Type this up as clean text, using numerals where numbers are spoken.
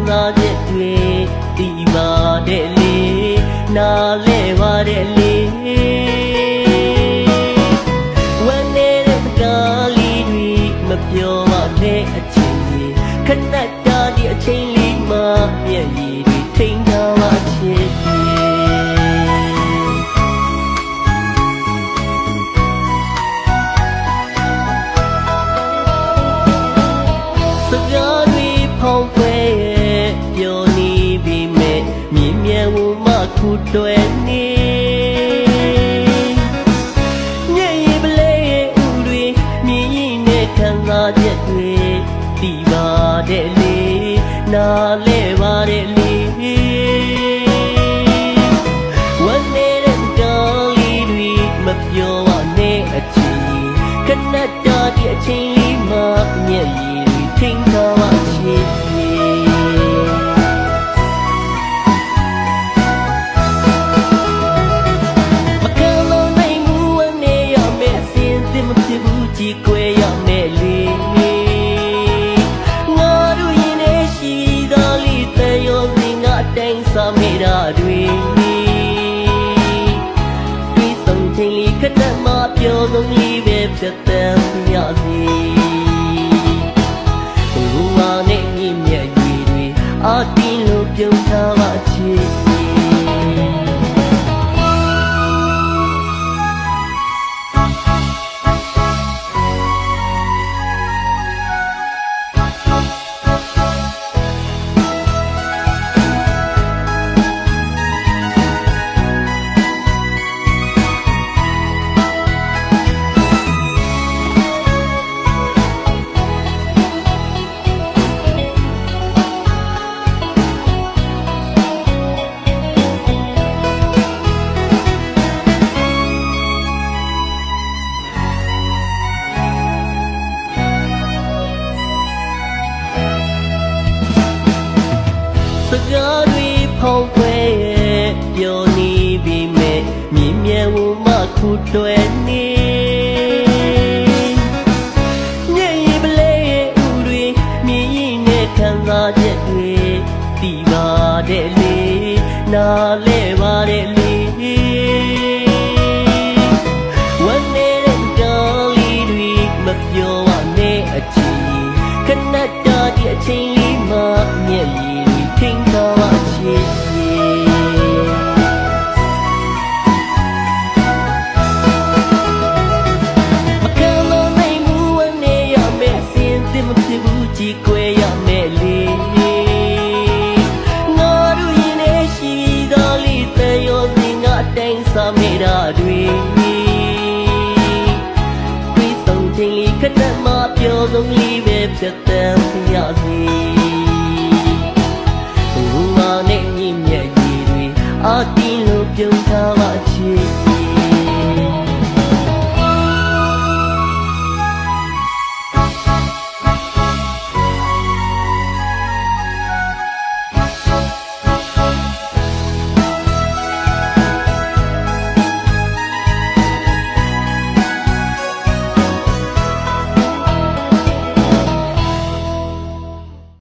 စားချက်တွေတီးပါတယ်လေနားလဲပါတယ်လေဝမ်းနေတဲ့စကားလေးတွေမပြောပါနဲ့အချင်းကြီးခဏတာဒီအချိန်လေးမှမျက်ရည်တွေထိန်ထားပါချစ်စကားတွေဖောင်းခွဲပြောနေပြီမဲ့မြင်မြန်ဝမှခုတွယ်နေမျက်ရည်ပလဲရဲ့ဥတွေမြင်ရင်နဲ့ခံစားချက်တွေတီးပါတယ်လေနားလဲပါတယ်လေဝမ်းနေတဲ့စကားလေးတွေမပြောပါနဲ့အချင်းခဏတာဒီအချိန်လေးမှမျက်ရည်တွေထိန်ထားပါချစ်ကြည်ကွယ်ရမယ်လေငါတို့ရင်ထဲရှိသားလေးတန်ရောစင်ငါတိုင်းစားမိတာတွေဒီဆုံးချိန်လေးခဏမှပြောဆုံးလေးပဲပြတ်တမ်းရစီဘုရားနဲ့မြင့်မြတ်ကြီးတွေအာတင်းလို့ပြုံးထားပါချစ်စကားတွေဖောင်းခွဲပြောနေပြီမဲ့မြင်မြန်ဝမှခုတွယ်